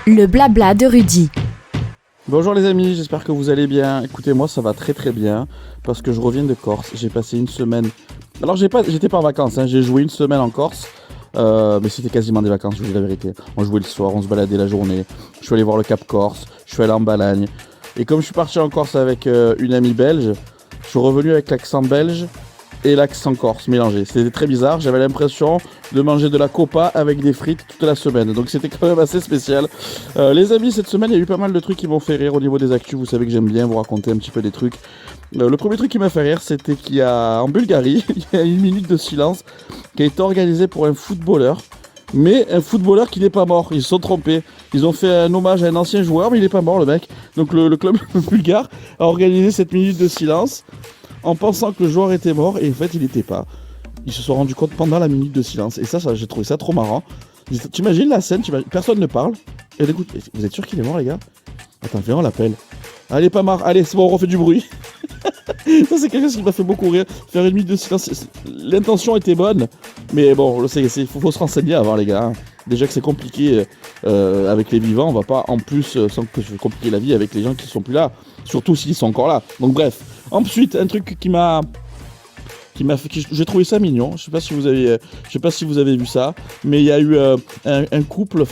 Le blabla de Rudy. Bonjour les amis, j'espère que vous allez bien. Écoutez, moi ça va très très bien parce que je reviens de Corse. J'ai passé une semaine. Alors j'étais pas en vacances, hein. J'ai joué une semaine en Corse, mais c'était quasiment des vacances, je vous dis la vérité. On jouait le soir, on se baladait la journée. Je suis allé voir le Cap Corse, je suis allé en Balagne. Et comme je suis parti en Corse avec une amie belge, je suis revenu avec l'accent belge et l'accent corse mélangé. C'était très bizarre, j'avais l'impression de manger de la copa avec des frites toute la semaine. Donc c'était quand même assez spécial. Les amis, cette semaine, il y a eu pas mal de trucs qui m'ont fait rire au niveau des actus. Vous savez que j'aime bien vous raconter un petit peu des trucs. Le premier truc qui m'a fait rire, c'était qu'il y a en Bulgarie, il y a une minute de silence qui a été organisée pour un footballeur. Mais un footballeur qui n'est pas mort, ils se sont trompés. Ils ont fait un hommage à un ancien joueur, mais il n'est pas mort le mec. Donc le club bulgare a organisé cette minute de silence en pensant que le joueur était mort, et en fait il n'était pas. Ils se sont rendus compte pendant la minute de silence, et ça j'ai trouvé ça trop marrant. T'imagines la scène, personne ne parle, et écoute, vous êtes sûr qu'il est mort les gars? Attends, viens on l'appelle. Ah, il est pas mort, allez c'est bon, on refait du bruit. Ça c'est quelque chose qui m'a fait beaucoup rire, faire une minute de silence. L'intention était bonne, mais bon, il faut se renseigner avant les gars. Déjà que c'est compliqué avec les vivants, on va pas en plus sans que je vais compliquer la vie avec les gens qui sont plus là, surtout s'ils sont encore là. Donc bref. Ensuite, un truc qui m'a fait, j'ai trouvé ça mignon. Je sais pas si vous avez vu ça, mais il y a eu un couple,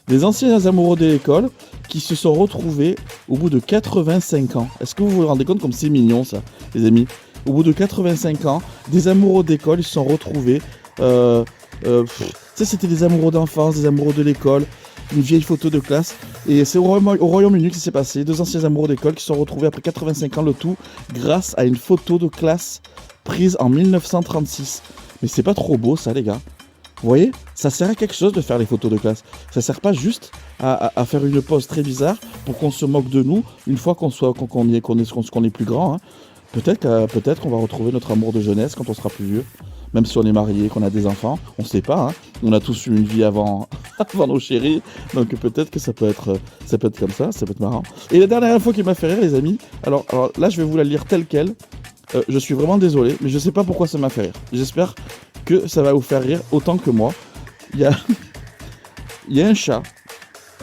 des anciens amoureux de l'école qui se sont retrouvés au bout de 85 ans. Est-ce que vous vous rendez compte comme c'est mignon ça, les amis? Au bout de 85 ans, des amoureux d'école, ils se sont retrouvés. Ça, c'était des amoureux d'enfance, des amoureux de l'école. Une vieille photo de classe, et c'est au Royaume-Uni que ça s'est passé. Deux anciens amoureux d'école qui se sont retrouvés après 85 ans, le tout grâce à une photo de classe prise en 1936. Mais c'est pas trop beau ça les gars? Vous voyez, ça sert à quelque chose de faire les photos de classe. Ça sert pas juste à faire une pose très bizarre pour qu'on se moque de nous une fois qu'on est plus grand, hein. Peut-être qu'on va retrouver notre amour de jeunesse quand on sera plus vieux. Même si on est marié, qu'on a des enfants, on sait pas, hein. On a tous eu une vie avant nos chéris, donc peut-être que ça peut être comme ça peut être marrant. Et la dernière info qui m'a fait rire les amis, alors là je vais vous la lire telle quelle, je suis vraiment désolé, mais je sais pas pourquoi ça m'a fait rire. J'espère que ça va vous faire rire autant que moi. Il y a un chat,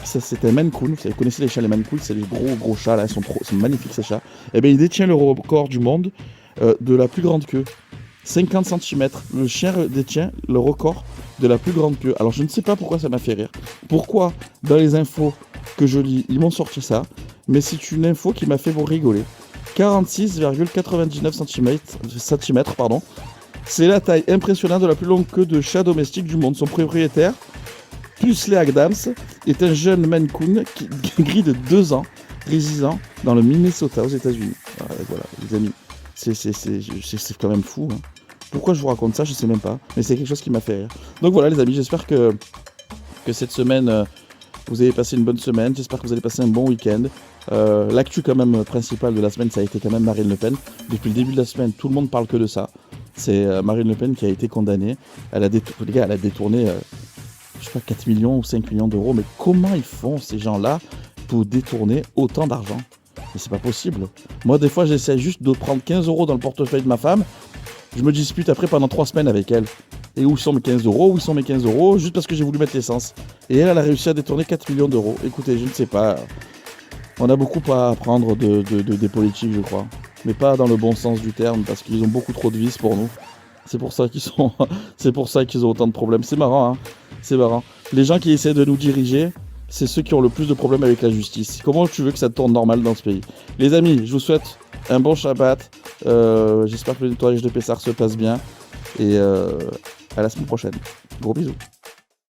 c'est un Maine Coon, vous connaissez les chats, les Maine Coon, c'est les gros chats là, ils sont magnifiques ces chats. Et bien il détient le record du monde de la plus grande queue. 50 cm, le chien détient le record de la plus grande queue. Alors je ne sais pas pourquoi ça m'a fait rire. Pourquoi dans les infos que je lis, ils m'ont sorti ça, mais c'est une info qui m'a fait vous rigoler. 46,99 cm, pardon. C'est la taille impressionnante de la plus longue queue de chat domestique du monde. Son propriétaire, Paisley Adams, est un jeune Maine Coon gris de 2 ans, résidant dans le Minnesota aux États-Unis. Voilà, les amis. C'est quand même fou, hein. Pourquoi je vous raconte ça, je sais même pas. Mais c'est quelque chose qui m'a fait rire. Donc voilà les amis, j'espère que cette semaine, vous avez passé une bonne semaine. J'espère que vous allez passer un bon week-end. L'actu quand même principale de la semaine, ça a été quand même Marine Le Pen. Depuis le début de la semaine, tout le monde parle que de ça. C'est Marine Le Pen qui a été condamnée. Elle a détourné, je sais pas, 4 millions ou 5 millions d'euros. Mais comment ils font ces gens-là pour détourner autant d'argent? Mais c'est pas possible. Moi, des fois, j'essaie juste de prendre 15 euros dans le portefeuille de ma femme. Je me dispute après pendant 3 semaines avec elle. Et où sont mes 15 euros? Où sont mes 15 euros? Juste parce que j'ai voulu mettre l'essence. Et elle a réussi à détourner 4 millions d'euros. Écoutez, je ne sais pas. On a beaucoup à apprendre des politiques, je crois. Mais pas dans le bon sens du terme, parce qu'ils ont beaucoup trop de vices pour nous. C'est pour ça qu'ils ont autant de problèmes. C'est marrant, hein. C'est marrant. Les gens qui essaient de nous diriger, c'est ceux qui ont le plus de problèmes avec la justice. Comment tu veux que ça tourne normal dans ce pays? Les amis, je vous souhaite un bon Shabbat. J'espère que le nettoyage de Pessar se passe bien. Et à la semaine prochaine. Gros bisous.